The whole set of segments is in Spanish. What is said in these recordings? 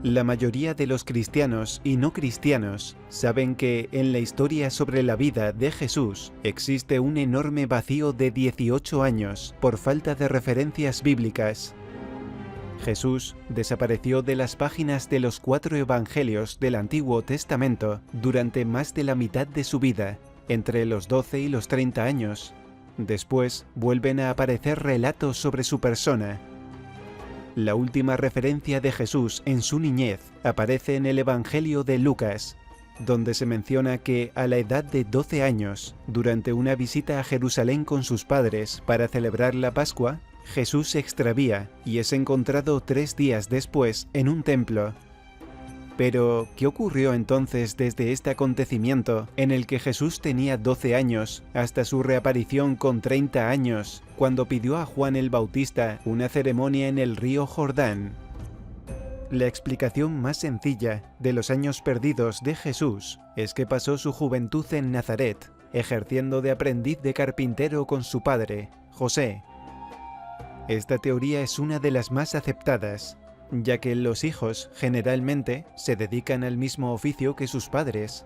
La mayoría de los cristianos y no cristianos saben que en la historia sobre la vida de Jesús existe un enorme vacío de 18 años por falta de referencias bíblicas. Jesús desapareció de las páginas de los 4 evangelios del Antiguo Testamento durante más de la mitad de su vida, entre los 12 y los 30 años. Después vuelven a aparecer relatos sobre su persona. La última referencia de Jesús en su niñez aparece en el Evangelio de Lucas, donde se menciona que a la edad de 12 años, durante una visita a Jerusalén con sus padres para celebrar la Pascua, Jesús se extravía y es encontrado 3 días después en un templo. Pero, ¿qué ocurrió entonces desde este acontecimiento en el que Jesús tenía 12 años hasta su reaparición con 30 años, cuando pidió a Juan el Bautista una ceremonia en el río Jordán? La explicación más sencilla de los años perdidos de Jesús es que pasó su juventud en Nazaret, ejerciendo de aprendiz de carpintero con su padre, José. Esta teoría es una de las más aceptadas, ya que los hijos generalmente se dedican al mismo oficio que sus padres.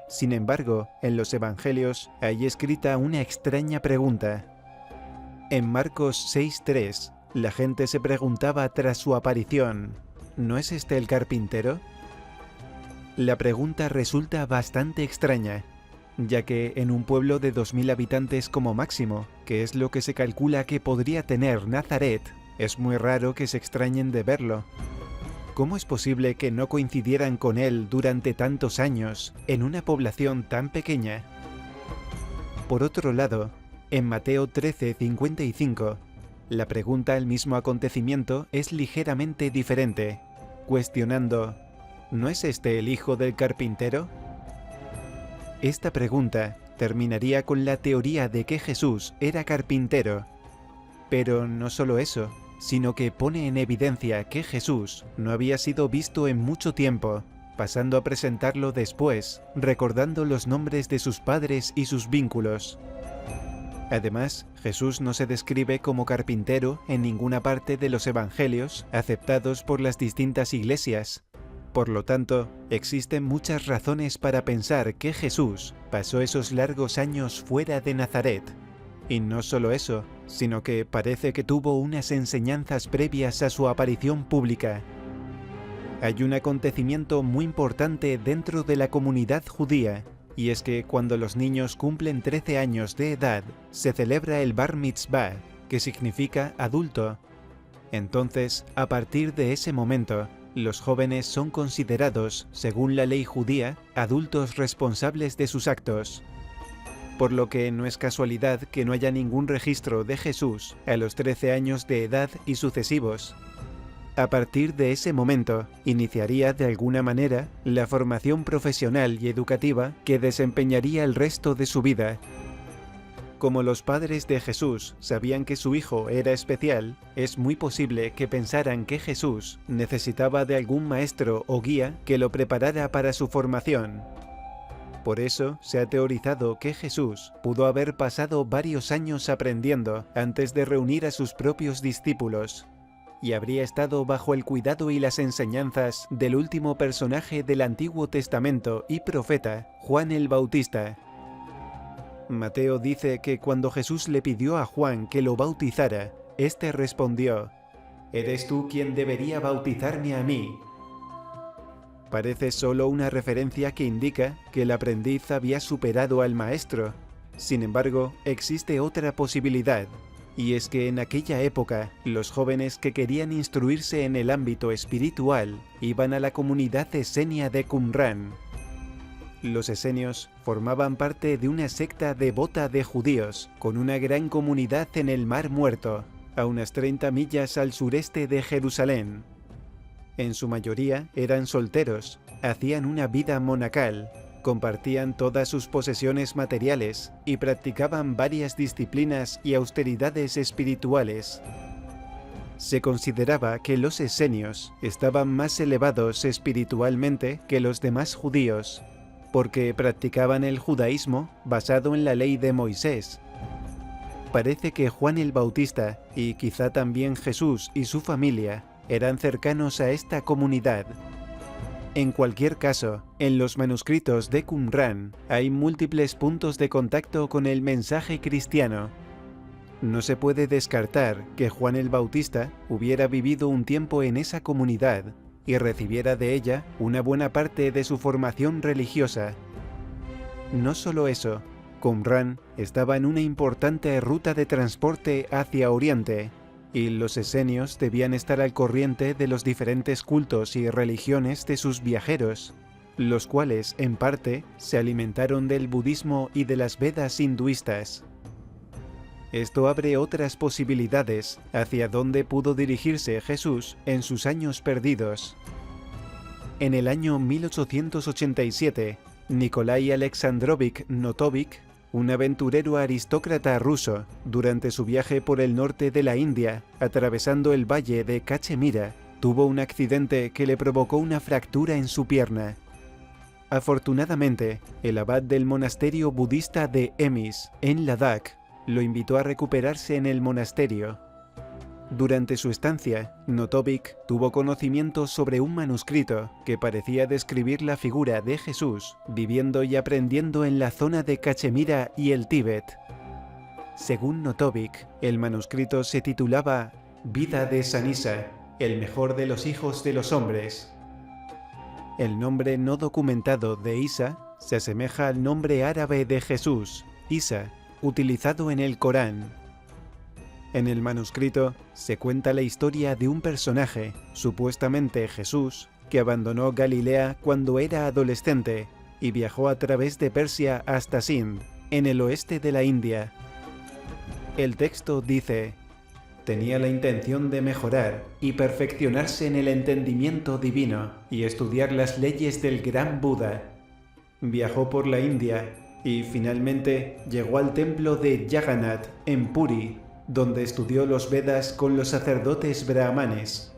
Sin embargo, en los evangelios hay escrita una extraña pregunta. En Marcos 6:3, la gente se preguntaba tras su aparición, ¿no es este el carpintero? La pregunta resulta bastante extraña, ya que en un pueblo de 2000 habitantes como máximo, que es lo que se calcula que podría tener Nazaret, es muy raro que se extrañen de verlo. ¿Cómo es posible que no coincidieran con él durante tantos años en una población tan pequeña? Por otro lado, en Mateo 13:55, la pregunta al mismo acontecimiento es ligeramente diferente, cuestionando, ¿no es este el hijo del carpintero? Esta pregunta terminaría con la teoría de que Jesús era carpintero. Pero no solo eso, sino que pone en evidencia que Jesús no había sido visto en mucho tiempo, pasando a presentarlo después, recordando los nombres de sus padres y sus vínculos. Además, Jesús no se describe como carpintero en ninguna parte de los evangelios aceptados por las distintas iglesias. Por lo tanto, existen muchas razones para pensar que Jesús pasó esos largos años fuera de Nazaret. Y no solo eso, sino que parece que tuvo unas enseñanzas previas a su aparición pública. Hay un acontecimiento muy importante dentro de la comunidad judía, y es que cuando los niños cumplen 13 años de edad, se celebra el Bar Mitzvah, que significa adulto. Entonces, a partir de ese momento, los jóvenes son considerados, según la ley judía, adultos responsables de sus actos. Por lo que no es casualidad que no haya ningún registro de Jesús a los 13 años de edad y sucesivos. A partir de ese momento, iniciaría de alguna manera la formación profesional y educativa que desempeñaría el resto de su vida. Como los padres de Jesús sabían que su hijo era especial, es muy posible que pensaran que Jesús necesitaba de algún maestro o guía que lo preparara para su formación. Por eso se ha teorizado que Jesús pudo haber pasado varios años aprendiendo antes de reunir a sus propios discípulos, y habría estado bajo el cuidado y las enseñanzas del último personaje del Antiguo Testamento y profeta, Juan el Bautista. Mateo dice que cuando Jesús le pidió a Juan que lo bautizara, éste respondió, «¿Eres tú quien debería bautizarme a mí?». Parece solo una referencia que indica que el aprendiz había superado al maestro. Sin embargo, existe otra posibilidad, y es que en aquella época, los jóvenes que querían instruirse en el ámbito espiritual iban a la comunidad esenia de Qumrán. Los esenios formaban parte de una secta devota de judíos, con una gran comunidad en el Mar Muerto, a unas 30 millas al sureste de Jerusalén. En su mayoría eran solteros, hacían una vida monacal, compartían todas sus posesiones materiales y practicaban varias disciplinas y austeridades espirituales. Se consideraba que los esenios estaban más elevados espiritualmente que los demás judíos, porque practicaban el judaísmo basado en la ley de Moisés. Parece que Juan el Bautista, y quizá también Jesús y su familia, eran cercanos a esta comunidad. En cualquier caso, en los manuscritos de Qumrán hay múltiples puntos de contacto con el mensaje cristiano. No se puede descartar que Juan el Bautista hubiera vivido un tiempo en esa comunidad y recibiera de ella una buena parte de su formación religiosa. No solo eso, Qumrán estaba en una importante ruta de transporte hacia Oriente, y los esenios debían estar al corriente de los diferentes cultos y religiones de sus viajeros, los cuales, en parte, se alimentaron del budismo y de las Vedas hinduistas. Esto abre otras posibilidades hacia dónde pudo dirigirse Jesús en sus años perdidos. En el año 1887, Nikolai Alexandrovich Notovik, un aventurero aristócrata ruso, durante su viaje por el norte de la India, atravesando el valle de Cachemira, tuvo un accidente que le provocó una fractura en su pierna. Afortunadamente, el abad del monasterio budista de Emis, en Ladakh, lo invitó a recuperarse en el monasterio. Durante su estancia, Notovik tuvo conocimiento sobre un manuscrito que parecía describir la figura de Jesús viviendo y aprendiendo en la zona de Cachemira y el Tíbet. Según Notovik, el manuscrito se titulaba Vida de San Isa, el mejor de los hijos de los hombres. El nombre no documentado de Isa se asemeja al nombre árabe de Jesús, Isa, utilizado en el Corán. En el manuscrito se cuenta la historia de un personaje, supuestamente Jesús, que abandonó Galilea cuando era adolescente y viajó a través de Persia hasta Sind, en el oeste de la India. El texto dice: tenía la intención de mejorar y perfeccionarse en el entendimiento divino y estudiar las leyes del gran Buda. Viajó por la India y finalmente llegó al templo de Jagannath en Puri, donde estudió los Vedas con los sacerdotes brahmanes.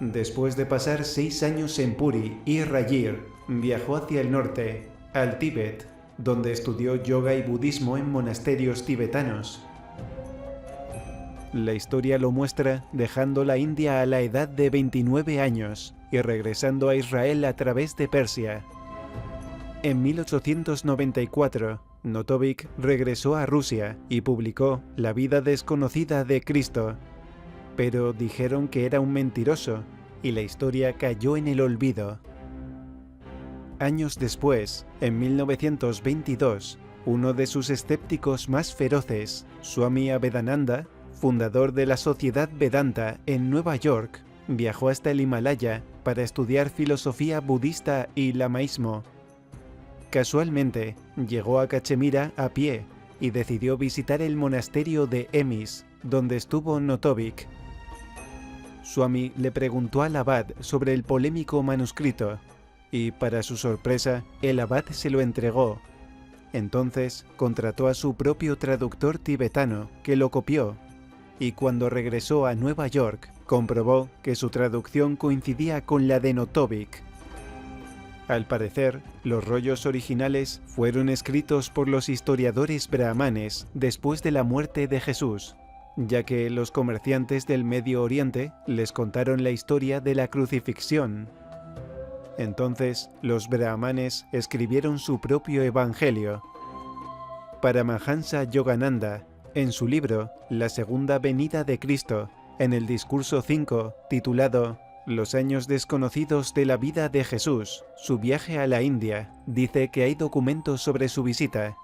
Después de pasar 6 años en Puri y Rayir, viajó hacia el norte, al Tíbet, donde estudió yoga y budismo en monasterios tibetanos. La historia lo muestra dejando la India a la edad de 29 años y regresando a Israel a través de Persia. En 1894, Notovik regresó a Rusia y publicó La vida desconocida de Cristo, pero dijeron que era un mentiroso y la historia cayó en el olvido. Años después, en 1922, uno de sus escépticos más feroces, Swami Abhedananda, fundador de la Sociedad Vedanta en Nueva York, viajó hasta el Himalaya para estudiar filosofía budista y lamaísmo. Casualmente, llegó a Cachemira a pie y decidió visitar el monasterio de Emis, donde estuvo Notovik. Swami le preguntó al abad sobre el polémico manuscrito, y para su sorpresa, el abad se lo entregó. Entonces, contrató a su propio traductor tibetano, que lo copió, y cuando regresó a Nueva York, comprobó que su traducción coincidía con la de Notovik. Al parecer, los rollos originales fueron escritos por los historiadores brahmanes después de la muerte de Jesús, ya que los comerciantes del Medio Oriente les contaron la historia de la crucifixión. Entonces, los brahmanes escribieron su propio evangelio. Paramahansa Yogananda, en su libro La Segunda Venida de Cristo, en el discurso 5, titulado Los años desconocidos de la vida de Jesús, su viaje a la India, dice que hay documentos sobre su visita.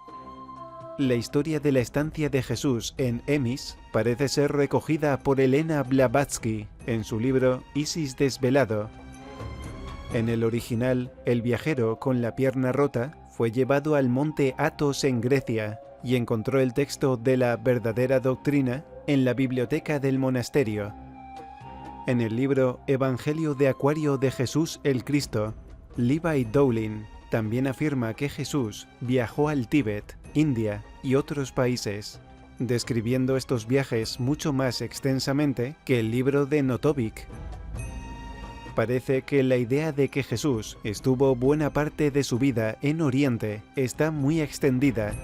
La historia de la estancia de Jesús en Emis parece ser recogida por Elena Blavatsky en su libro Isis desvelado. En el original, el viajero con la pierna rota fue llevado al monte Athos en Grecia y encontró el texto de la verdadera doctrina en la biblioteca del monasterio. En el libro Evangelio de Acuario de Jesús el Cristo, Levi Dowling también afirma que Jesús viajó al Tíbet, India y otros países, describiendo estos viajes mucho más extensamente que el libro de Notovik. Parece que la idea de que Jesús estuvo buena parte de su vida en Oriente está muy extendida.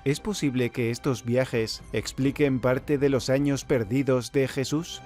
¿Es posible que estos viajes expliquen parte de los años perdidos de Jesús?